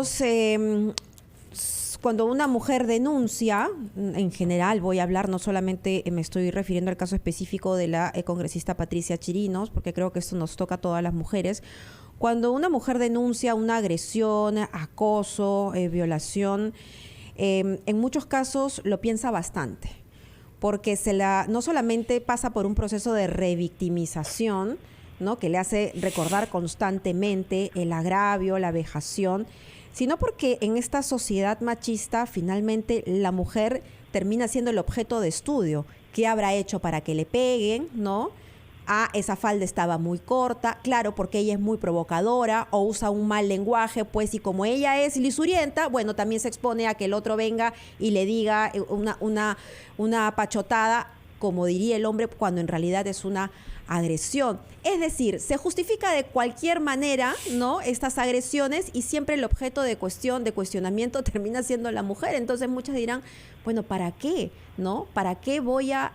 casos, cuando una mujer denuncia, en general voy a hablar, no solamente me estoy refiriendo al caso específico de la congresista Patricia Chirinos, porque creo que esto nos toca a todas las mujeres. Cuando una mujer denuncia una agresión, acoso, violación, en muchos casos lo piensa bastante, porque no solamente pasa por un proceso de revictimización, ¿no?, que le hace recordar constantemente el agravio, la vejación, sino porque en esta sociedad machista finalmente la mujer termina siendo el objeto de estudio. ¿Qué habrá hecho para que le peguen, no? Esa falda estaba muy corta, claro, porque ella es muy provocadora o usa un mal lenguaje, pues, y como ella es lisurienta, bueno, también se expone a que el otro venga y le diga una pachotada, como diría el hombre, cuando en realidad es una agresión. Es decir, se justifica de cualquier manera, ¿no?, estas agresiones, y siempre el objeto de cuestionamiento termina siendo la mujer. Entonces muchas dirán, bueno, ¿para qué? ¿No? ¿Para qué voy a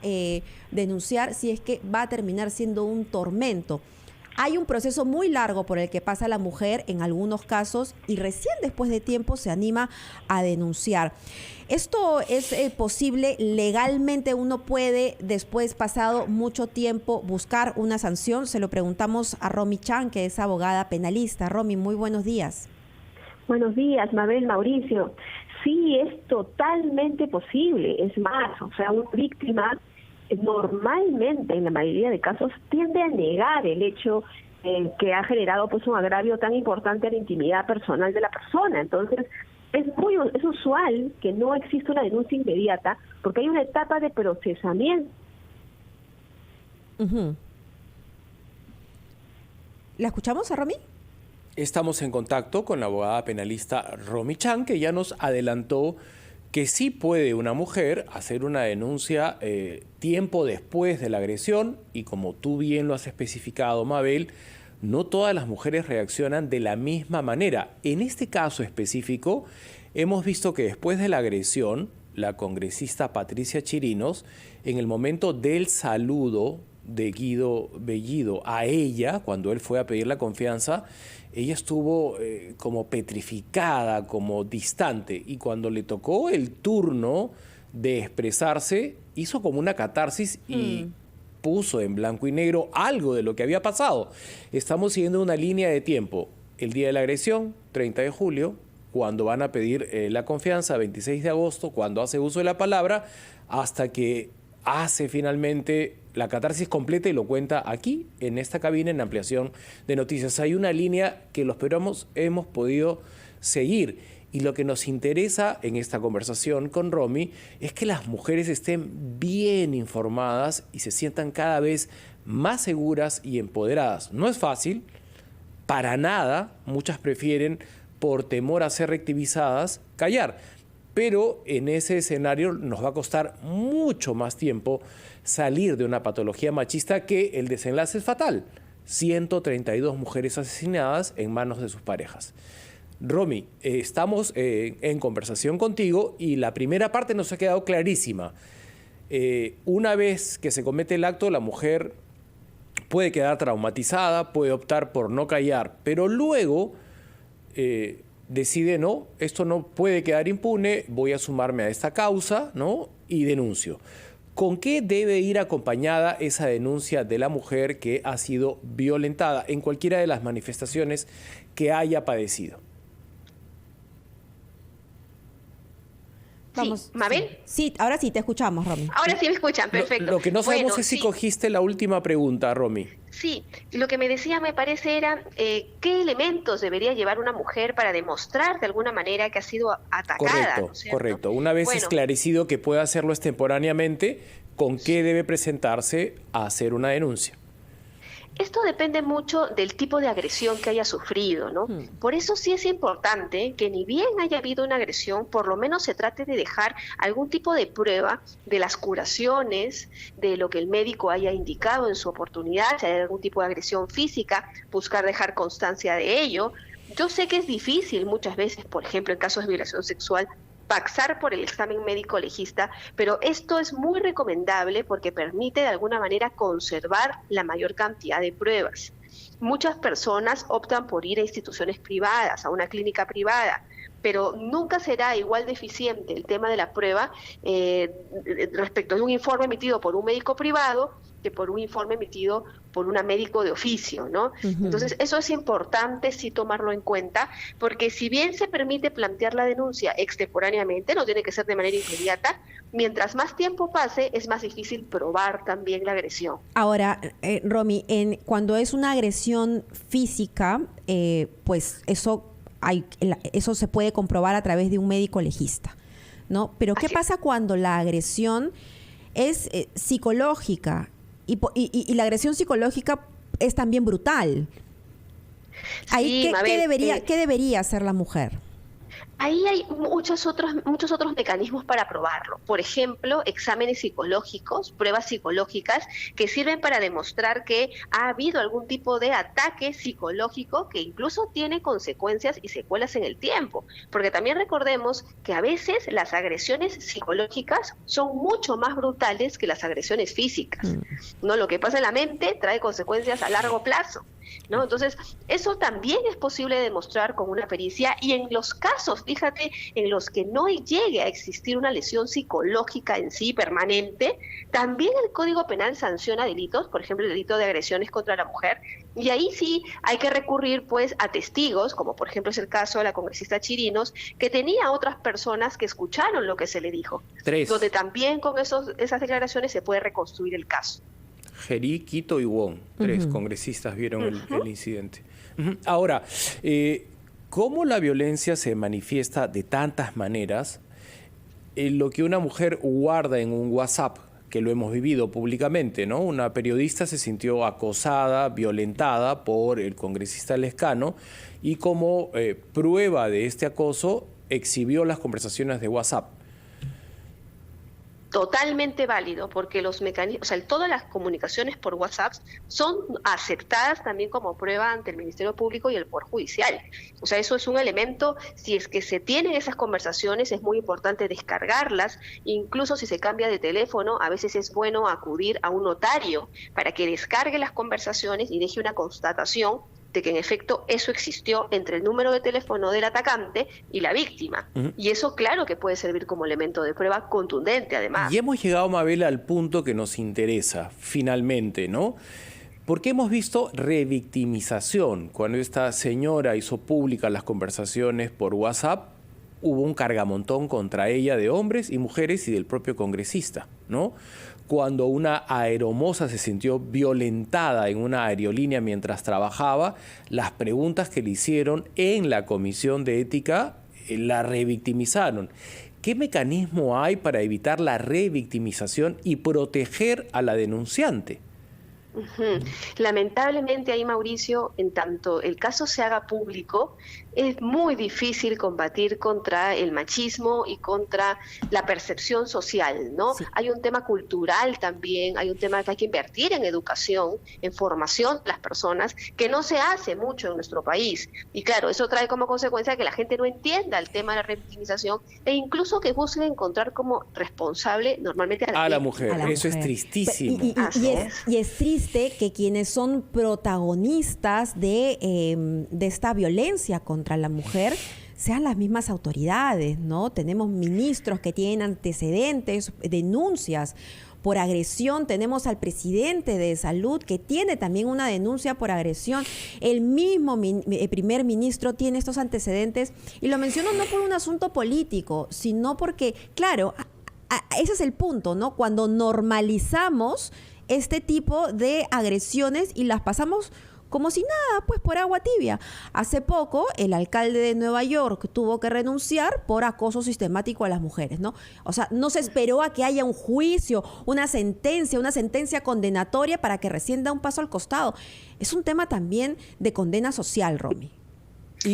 denunciar si es que va a terminar siendo un tormento? Hay un proceso muy largo por el que pasa la mujer en algunos casos y recién después de tiempo se anima a denunciar. ¿Esto es posible legalmente? ¿Uno puede, después, pasado mucho tiempo, buscar una sanción? Se lo preguntamos a Romy Chan, que es abogada penalista. Romy, muy buenos días. Buenos días, Mabel, Mauricio. Sí, es totalmente posible. Es más, o sea, una víctima normalmente, en la mayoría de casos, tiende a negar el hecho que ha generado pues un agravio tan importante a la intimidad personal de la persona. Entonces, es usual que no exista una denuncia inmediata porque hay una etapa de procesamiento. ¿La escuchamos a Romy? Estamos en contacto con la abogada penalista Romy Chan, que ya nos adelantó que sí puede una mujer hacer una denuncia tiempo después de la agresión, y como tú bien lo has especificado, Mabel, no todas las mujeres reaccionan de la misma manera. En este caso específico, hemos visto que después de la agresión, la congresista Patricia Chirinos, en el momento del saludo de Guido Bellido a ella, cuando él fue a pedir la confianza, ella estuvo como petrificada, como distante, y cuando le tocó el turno de expresarse, hizo como una catarsis y puso en blanco y negro algo de lo que había pasado. Estamos siguiendo una línea de tiempo: el día de la agresión, 30 de julio, cuando van a pedir la confianza, 26 de agosto, cuando hace uso de la palabra, hasta que hace finalmente la catarsis completa y lo cuenta aquí, en esta cabina, en Ampliación de Noticias. Hay una línea que los peruanos hemos podido seguir, y lo que nos interesa en esta conversación con Romy es que las mujeres estén bien informadas y se sientan cada vez más seguras y empoderadas. No es fácil, para nada. Muchas prefieren, por temor a ser revictimizadas, callar. Pero en ese escenario nos va a costar mucho más tiempo salir de una patología machista, que el desenlace es fatal. 132 mujeres asesinadas en manos de sus parejas. Romy, estamos en conversación contigo y la primera parte nos ha quedado clarísima. Una vez que se comete el acto, la mujer puede quedar traumatizada, puede optar por no callar, pero luego decide, no, esto no puede quedar impune, voy a sumarme a esta causa, ¿no?, y denuncio. ¿Con qué debe ir acompañada esa denuncia de la mujer que ha sido violentada en cualquiera de las manifestaciones que haya padecido? Vamos. Sí, ¿Mabel? Sí, ahora sí te escuchamos, Romy. Ahora sí me escuchan, perfecto. Lo que no sabemos es si cogiste la última pregunta, Romy. Sí, lo que me decía, me parece, era qué elementos debería llevar una mujer para demostrar de alguna manera que ha sido atacada. Correcto, ¿no es cierto? correcto. Una vez esclarecido que puede hacerlo extemporáneamente, ¿con qué debe presentarse a hacer una denuncia? Esto depende mucho del tipo de agresión que haya sufrido, ¿no? Por eso sí es importante que, ni bien haya habido una agresión, por lo menos se trate de dejar algún tipo de prueba de las curaciones, de lo que el médico haya indicado en su oportunidad, si hay algún tipo de agresión física, buscar dejar constancia de ello. Yo sé que es difícil muchas veces, por ejemplo, en casos de violación sexual, pasar por el examen médico legista, pero esto es muy recomendable porque permite de alguna manera conservar la mayor cantidad de pruebas. muchas personas optan por ir a instituciones privadas, a una clínica privada, pero nunca será igual de eficiente el tema de la prueba respecto de un informe emitido por un médico privado que por un informe emitido por una médico de oficio, ¿no? Entonces, eso es importante sí tomarlo en cuenta, porque si bien se permite plantear la denuncia extemporáneamente, no tiene que ser de manera inmediata, mientras más tiempo pase, es más difícil probar también la agresión. Ahora, Romy, cuando es una agresión física, pues eso se puede comprobar a través de un médico legista, ¿no? Pero ¿qué pasa cuando la agresión es psicológica? Y la agresión psicológica es también brutal. Ahí, sí, ¿qué debería hacer la mujer? Ahí hay muchos otros mecanismos para probarlo. Por ejemplo, exámenes psicológicos, pruebas psicológicas que sirven para demostrar que ha habido algún tipo de ataque psicológico que incluso tiene consecuencias y secuelas en el tiempo. Porque también recordemos que a veces las agresiones psicológicas son mucho más brutales que las agresiones físicas, ¿no? Lo que pasa en la mente trae consecuencias a largo plazo, ¿no? Entonces, eso también es posible demostrar con una pericia, y en los casos, fíjate, en los que no llegue a existir una lesión psicológica en sí permanente, también el Código Penal sanciona delitos, por ejemplo, el delito de agresiones contra la mujer, y ahí sí hay que recurrir pues a testigos, como por ejemplo es el caso de la congresista Chirinos, que tenía otras personas que escucharon lo que se le dijo, donde también con esas declaraciones se puede reconstruir el caso. Gerí, Quito y Wong, 3 congresistas vieron el incidente. Ahora, ¿cómo la violencia se manifiesta de tantas maneras? Lo que una mujer guarda en un WhatsApp, que lo hemos vivido públicamente, ¿no? Una periodista se sintió acosada, violentada por el congresista Lescano, y como prueba de este acoso exhibió las conversaciones de WhatsApp. Totalmente válido, porque los mecanismos, o sea, todas las comunicaciones por WhatsApp son aceptadas también como prueba ante el Ministerio Público y el Poder Judicial. O sea, eso es un elemento. Si es que se tienen esas conversaciones, es muy importante descargarlas. Incluso si se cambia de teléfono, a veces es bueno acudir a un notario para que descargue las conversaciones y deje una constatación de que en efecto eso existió entre el número de teléfono del atacante y la víctima. Y eso claro que puede servir como elemento de prueba contundente además. Y hemos llegado, Mabel, al punto que nos interesa finalmente, ¿no? Porque hemos visto revictimización. Cuando esta señora hizo públicas las conversaciones por WhatsApp, hubo un cargamontón contra ella de hombres y mujeres y del propio congresista, ¿no? Cuando una aeromoza se sintió violentada en una aerolínea mientras trabajaba, las preguntas que le hicieron en la Comisión de Ética la revictimizaron. ¿Qué mecanismo hay para evitar la revictimización y proteger a la denunciante? Lamentablemente ahí, Mauricio, en tanto el caso se haga público, es muy difícil combatir contra el machismo y contra la percepción social, ¿no? Sí. Hay un tema cultural también, hay un tema que hay que invertir en educación, en formación de las personas, que no se hace mucho en nuestro país. Y claro, eso trae como consecuencia que la gente no entienda el tema de la revictimización e incluso que busque encontrar como responsable normalmente a la mujer. Eso es tristísimo. Y es triste que quienes son protagonistas de esta violencia contra la mujer sean las mismas autoridades, ¿no? Tenemos ministros que tienen antecedentes, denuncias por agresión, tenemos al presidente de Salud que tiene también una denuncia por agresión, el mismo primer ministro tiene estos antecedentes, y lo menciono no por un asunto político, sino porque, claro, ese es el punto, ¿no? Cuando normalizamos este tipo de agresiones y las pasamos como si nada, pues por agua tibia. Hace poco, el alcalde de Nueva York tuvo que renunciar por acoso sistemático a las mujeres, ¿no? O sea, no se esperó a que haya un juicio, una sentencia condenatoria para que recién da un paso al costado. Es un tema también de condena social, Romy.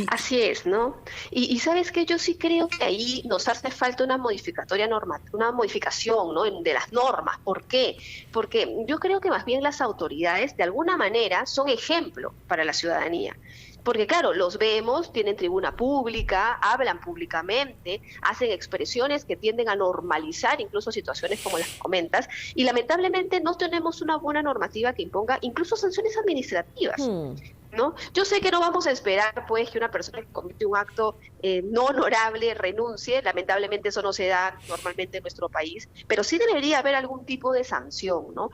Así es, ¿no? Y sabes que yo sí creo que ahí nos hace falta una modificación, ¿no? De las normas. ¿Por qué? Porque yo creo que más bien las autoridades de alguna manera son ejemplo para la ciudadanía. Porque claro, los vemos, tienen tribuna pública, hablan públicamente, hacen expresiones que tienden a normalizar incluso situaciones como las que comentas, y lamentablemente no tenemos una buena normativa que imponga incluso sanciones administrativas. ¿No? Yo sé que no vamos a esperar pues que una persona que comete un acto no honorable renuncie, lamentablemente eso no se da normalmente en nuestro país, pero sí debería haber algún tipo de sanción, ¿no?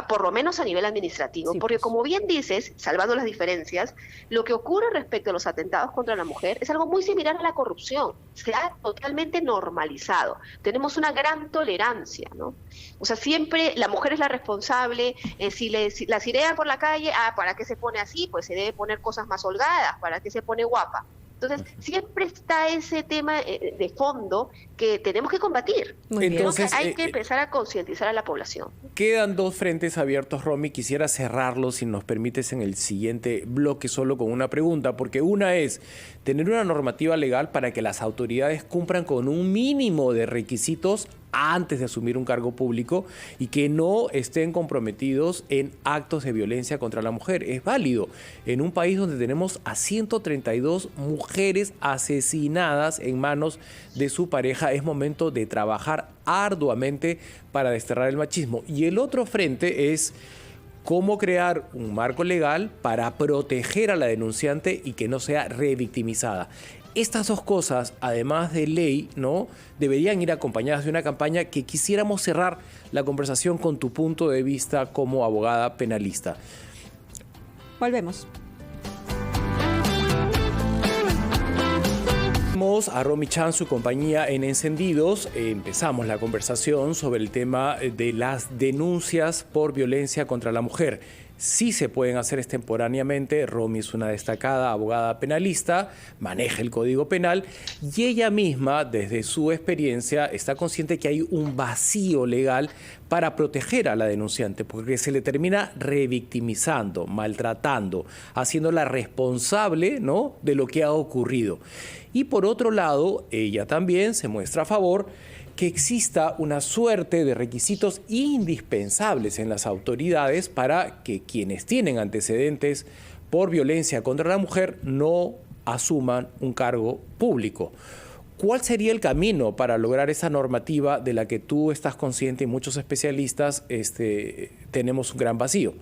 Por lo menos a nivel administrativo, Sí, porque pues. como bien dices, salvando las diferencias, lo que ocurre respecto a los atentados contra la mujer es algo muy similar a la corrupción, se ha totalmente normalizado, tenemos una gran tolerancia, ¿no? O sea, siempre la mujer es la responsable, si la cirean por la calle, ¿para qué se pone así? Pues se debe poner cosas más holgadas, ¿para qué se pone guapa? Entonces, siempre está ese tema de fondo que tenemos que combatir. Muy bien. Entonces, Creo que hay que empezar a concientizar a la población. quedan dos frentes abiertos, Romy. Quisiera cerrarlos, si nos permites, en el siguiente bloque solo con una pregunta, porque una es tener una normativa legal para que las autoridades cumplan con un mínimo de requisitos antes de asumir un cargo público y que no estén comprometidos en actos de violencia contra la mujer. Es válido en un país donde tenemos a 132 mujeres asesinadas en manos de su pareja. Es momento de trabajar arduamente para desterrar el machismo. Y el otro frente es cómo crear un marco legal para proteger a la denunciante y que no sea revictimizada. Estas dos cosas, además de ley, ¿no?, deberían ir acompañadas de una campaña que quisiéramos cerrar la conversación con tu punto de vista como abogada penalista. Volvemos. A Romy Chan, su compañía en Encendidos. Empezamos la conversación sobre el tema de las denuncias por violencia contra la mujer. Sí se pueden hacer extemporáneamente. Romy es una destacada abogada penalista, maneja el Código Penal y ella misma, desde su experiencia, está consciente que hay un vacío legal para proteger a la denunciante, porque se le termina revictimizando, maltratando, haciéndola responsable, ¿no?, de lo que ha ocurrido. Y por otro lado, ella también se muestra a favor que exista una suerte de requisitos indispensables en las autoridades para que quienes tienen antecedentes por violencia contra la mujer no asuman un cargo público. ¿Cuál sería el camino para lograr esa normativa de la que tú estás consciente y muchos especialistas tenemos un gran vacío?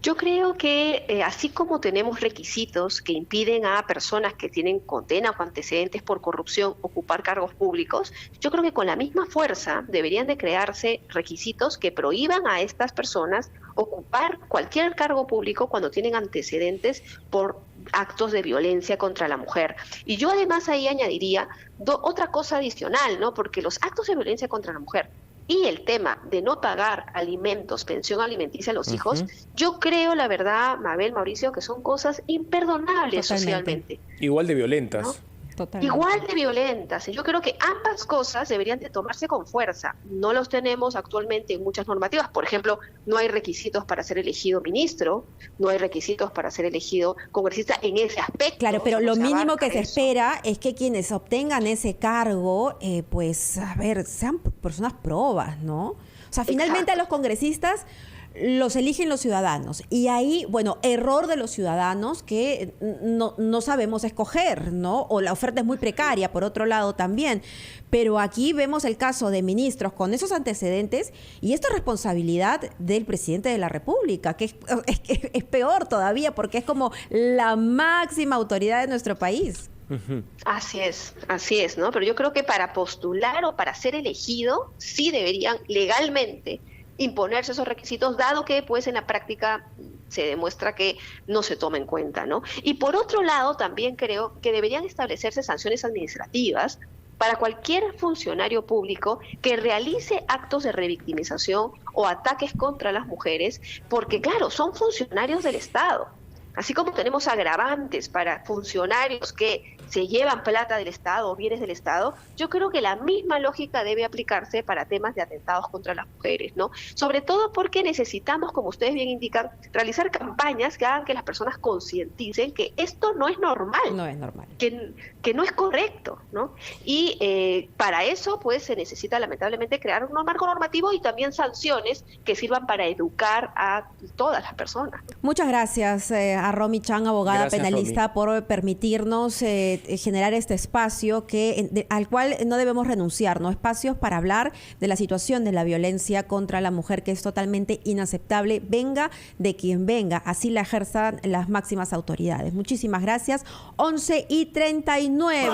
Yo creo que así como tenemos requisitos que impiden a personas que tienen condena o antecedentes por corrupción ocupar cargos públicos, yo creo que con la misma fuerza deberían de crearse requisitos que prohíban a estas personas ocupar cualquier cargo público cuando tienen antecedentes por actos de violencia contra la mujer. Y yo además ahí añadiría otra cosa adicional, ¿no? Porque los actos de violencia contra la mujer y el tema de no pagar alimentos, pensión alimenticia a los hijos, yo creo, la verdad, Mabel, Mauricio, que son cosas imperdonables socialmente. Igual de violentas. ¿No? Totalmente. Igual de violentas. Y yo creo que ambas cosas deberían de tomarse con fuerza. No los tenemos actualmente en muchas normativas. Por ejemplo, no hay requisitos para ser elegido ministro, no hay requisitos para ser elegido congresista en ese aspecto. Claro, pero lo mínimo que se eso. espera es que quienes obtengan ese cargo, pues, a ver, sean personas probas, ¿no? O sea, finalmente a los congresistas los eligen los ciudadanos. Y ahí, bueno, error de los ciudadanos que no sabemos escoger, ¿no? O la oferta es muy precaria, por otro lado también. Pero aquí vemos el caso de ministros con esos antecedentes y esto es responsabilidad del presidente de la República, que es peor todavía porque es como la máxima autoridad de nuestro país. Así es, ¿no? Pero yo creo que para postular o para ser elegido, sí deberían legalmente imponerse esos requisitos, dado que pues en la práctica se demuestra que no se toma en cuenta, ¿no? Y por otro lado, también creo que deberían establecerse sanciones administrativas para cualquier funcionario público que realice actos de revictimización o ataques contra las mujeres, porque claro, son funcionarios del Estado. Así como tenemos agravantes para funcionarios que se llevan plata del Estado o bienes del Estado, yo creo que la misma lógica debe aplicarse para temas de atentados contra las mujeres, ¿no? Sobre todo porque necesitamos, como ustedes bien indican, realizar campañas que hagan que las personas concienticen que esto no es normal. No es normal. Que no es correcto, ¿no? Y para eso, pues, se necesita lamentablemente crear un marco normativo y también sanciones que sirvan para educar a todas las personas. Muchas gracias, a Romy Chan, abogada Gracias, penalista, Romy, por permitirnos generar este espacio al cual no debemos renunciar, ¿no? Espacios para hablar de la situación de la violencia contra la mujer, que es totalmente inaceptable, venga de quien venga, así la ejerzan las máximas autoridades. Muchísimas gracias. 11:39.